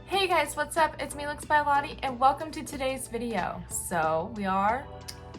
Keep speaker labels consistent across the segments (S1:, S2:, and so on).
S1: Hey guys, what's up? It's me, looksbylottie, and welcome to today's video. So we are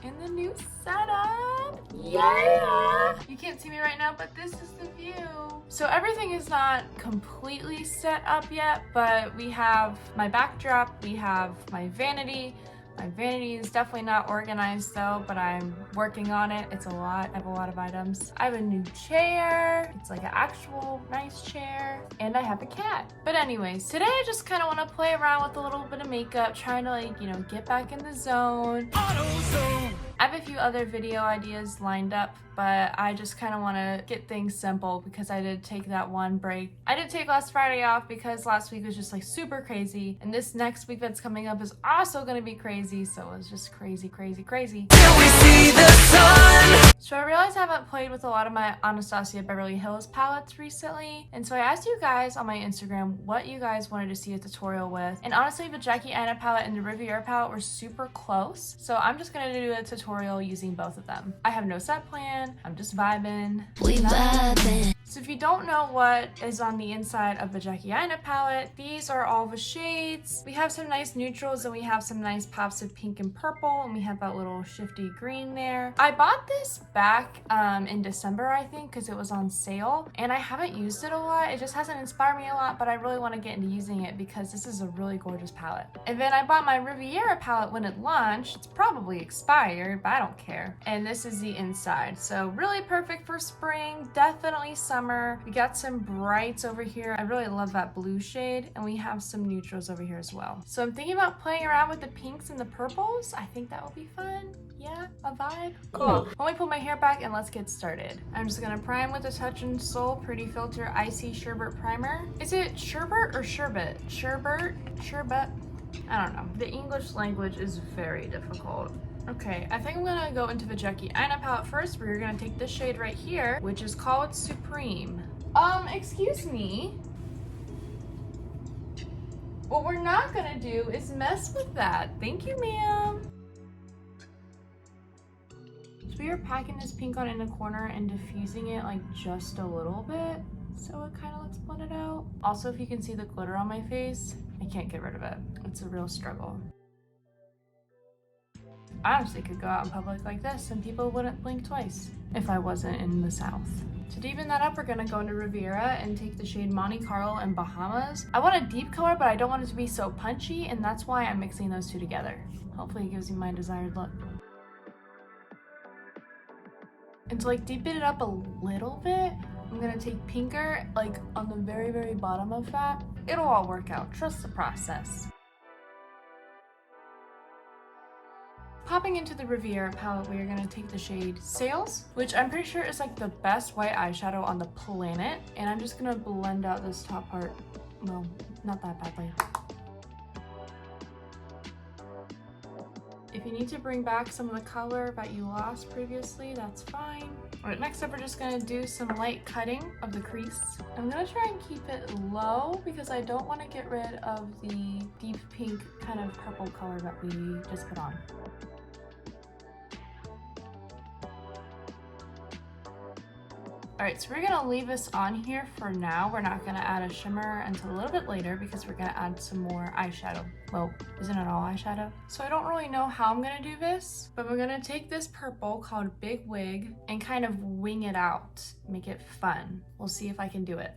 S1: in the new setup. Yeah! You can't see me right now, but this is the view. So everything is not completely set up yet, but we have my backdrop, we have my vanity. My vanity is definitely not organized though, but I'm working on it. It's a lot. I have a lot of items. I have a new chair. It's like an actual nice chair. And I have a cat. But anyways, today I just kind of want to play around with a little bit of makeup, trying to get back in the zone. I have a few other video ideas lined up, but I just kind of want to get things simple because I did take that one break. I did take last Friday off because last week was just like super crazy, and this next week that's coming up is also going to be crazy, so it's just crazy. Till we see the sun! So I realized I haven't played with a lot of my Anastasia Beverly Hills palettes recently, and so I asked you guys on my Instagram what you guys wanted to see a tutorial with, and honestly the Jackie Aina palette and the Riviera palette were super close, so I'm just going to do a tutorial using both of them. I have no set plan, I'm just vibing. So if you don't know what is on the inside of the Jackie Aina palette, these are all the shades. We have some nice neutrals and we have some nice pops of pink and purple, and we have that little shifty green there. I bought this back in December, I think, because it was on sale, and I haven't used it a lot. It just hasn't inspired me a lot, but I really want to get into using it because this is a really gorgeous palette. And then I bought my Riviera palette when it launched. It's probably expired, but I don't care. And this is the inside. So really perfect for spring, definitely summer. We got some brights over here. I really love that blue shade, and we have some neutrals over here as well. So I'm thinking about playing around with the pinks and the purples. I think that will be fun. Yeah, a vibe. Cool. Let me pull my hair back and let's get started. I'm just gonna prime with the Touch in Sol Pretty Filter Icy Sherbet Primer. Is it sherbet or sherbet? Sherbet? I don't know. The English language is very difficult. Okay, I think I'm gonna go into the Jackie Aina palette first. We're gonna take this shade right here, which is called Supreme. Excuse me. What we're not gonna do is mess with that. Thank you, ma'am. So we are packing this pink on in the corner and diffusing it like just a little bit, so it kind of looks blended out. Also, if you can see the glitter on my face, I can't get rid of it. It's a real struggle. I honestly could go out in public like this and people wouldn't blink twice if I wasn't in the South. To deepen that up, we're gonna go into Riviera and take the shade Monte Carlo and Bahamas. I want a deep color, but I don't want it to be so punchy, and that's why I'm mixing those two together. Hopefully it gives you my desired look. And to deepen it up a little bit, I'm gonna take pinker on the very bottom of that. It'll all work out, trust the process. Popping into the Riviera palette, we are going to take the shade Sails, which I'm pretty sure is the best white eyeshadow on the planet. And I'm just going to blend out this top part. Well, not that badly. If you need to bring back some of the color that you lost previously, that's fine. All right, next up, we're just going to do some light cutting of the crease. I'm going to try and keep it low because I don't want to get rid of the deep pink kind of purple color that we just put on. All right, so we're gonna leave this on here for now. We're not gonna add a shimmer until a little bit later because we're gonna add some more eyeshadow. Well, isn't it all eyeshadow? So I don't really know how I'm gonna do this, but we're gonna take this purple called Big Wig and kind of wing it out, make it fun. We'll see if I can do it.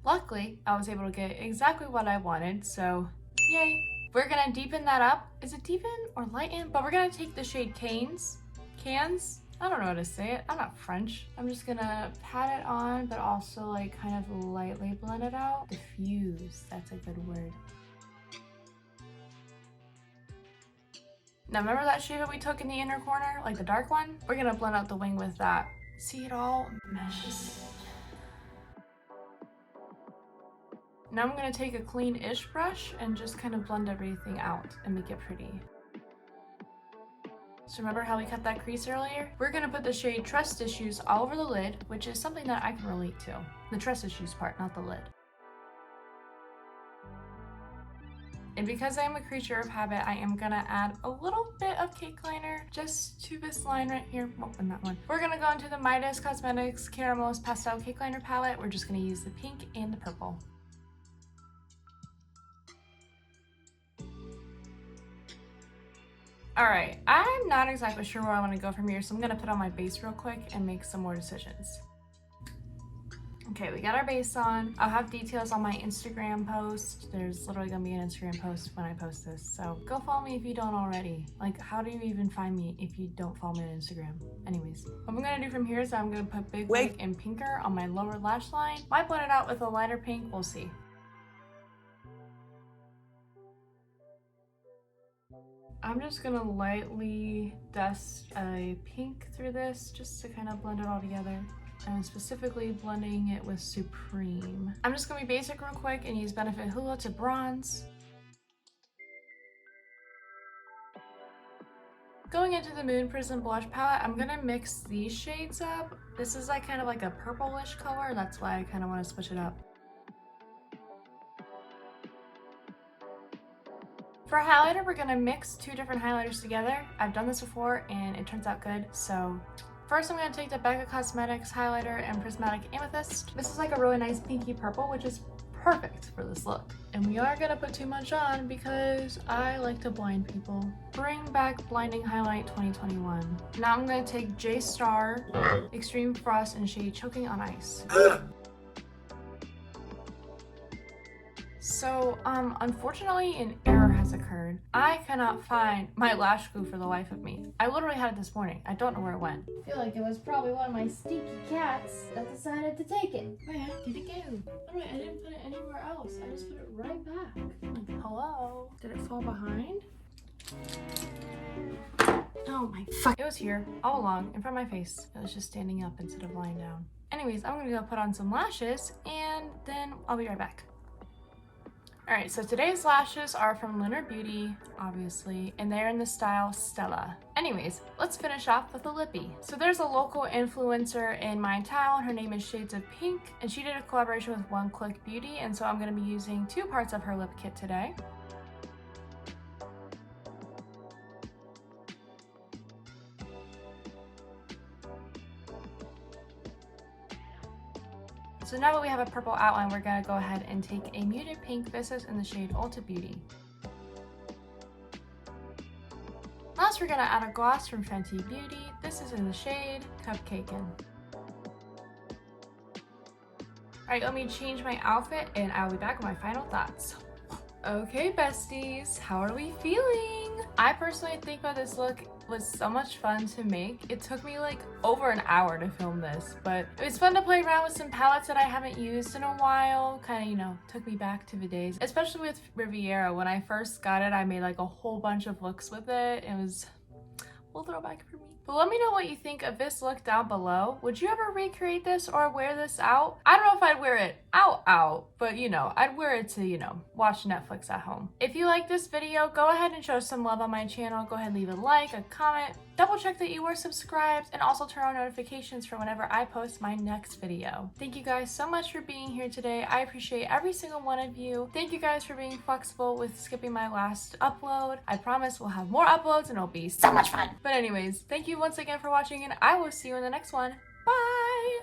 S1: Luckily, I was able to get exactly what I wanted, so yay. We're gonna deepen that up. Is it deepen or lighten? But we're gonna take the shade Cans? I don't know how to say it. I'm not French. I'm just gonna pat it on, but also kind of lightly blend it out. Diffuse, that's a good word. Now remember that shade that we took in the inner corner, the dark one? We're gonna blend out the wing with that. See, it all meshes. Now I'm going to take a clean-ish brush and just kind of blend everything out and make it pretty. So remember how we cut that crease earlier? We're going to put the shade Trust Issues all over the lid, which is something that I can relate to. The trust issues part, not the lid. And because I'm a creature of habit, I am gonna add a little bit of cake liner just to this line right here. Oh, and that one. We're gonna go into the Midas Cosmetics Caramel's Pastel Cake Liner palette. We're just gonna use the pink and the purple. Alright, I'm not exactly sure where I want to go from here, so I'm going to put on my base real quick and make some more decisions. Okay, we got our base on. I'll have details on my Instagram post. There's literally going to be an Instagram post when I post this, so go follow me if you don't already. Like, how do you even find me if you don't follow me on Instagram? Anyways, what I'm going to do from here is I'm going to put Big Wig and Pinker on my lower lash line. Might blend it out with a lighter pink, we'll see. I'm just gonna lightly dust a pink through this just to kind of blend it all together. And specifically blending it with Supreme. I'm just gonna be basic real quick and use Benefit Hoola to bronze. Going into the Moon Prism blush palette, I'm gonna mix these shades up. This is like kind of like a purplish color, that's why I kind of want to switch it up. For highlighter, we're gonna mix two different highlighters together. I've done this before and it turns out good. So first I'm gonna take the Becca Cosmetics highlighter and Prismatic Amethyst. This is like a really nice pinky purple, which is perfect for this look. And we are gonna put too much on because I like to blind people. Bring back Blinding Highlight 2021. Now I'm gonna take J Star Extreme Frost in shade Choking on Ice. So, unfortunately an error has occurred. I cannot find my lash glue for the life of me. I literally had it this morning. I don't know where it went.
S2: I feel like it was probably one of my stinky cats that decided to take it.
S1: Where did it go? Oh wait, I didn't put it anywhere else. I just put it right back. Like, hello? Did it fall behind? Oh my fuck. It was here all along in front of my face. It was just standing up instead of lying down. Anyways, I'm gonna go put on some lashes and then I'll be right back. Alright, so today's lashes are from Lunar Beauty, obviously, and they're in the style Stella. Anyways, let's finish off with a lippy. So there's a local influencer in my town, her name is Shades of Pink, and she did a collaboration with One Click Beauty, and so I'm going to be using 2 parts of her lip kit today. So now that we have a purple outline, we're gonna go ahead and take a muted pink. This is in the shade Ulta Beauty. Last, we're gonna add a gloss from Fenty Beauty. This is in the shade Cupcakin'. Alright, let me change my outfit and I'll be back with my final thoughts. Okay, besties, how are we feeling? I personally think that this look was so much fun to make. It took me like over an hour to film this, but it was fun to play around with some palettes that I haven't used in a while. Kind of, you know, took me back to the days, especially with Riviera. When I first got it, I made like a whole bunch of looks with it. It was a little throwback for me. But let me know what you think of this look down below. Would you ever recreate this or wear this out? I don't know if I'd wear it out, but you know, I'd wear it to, you know, watch Netflix at home. If you like this video, go ahead and show some love on my channel. Go ahead and leave a like, a comment, double check that you were subscribed, and also turn on notifications for whenever I post my next video. Thank you guys so much for being here today. I appreciate every single one of you. Thank you guys for being flexible with skipping my last upload. I promise we'll have more uploads and it'll be so much fun. But anyways, thank you once again for watching and I will see you in the next one. Bye!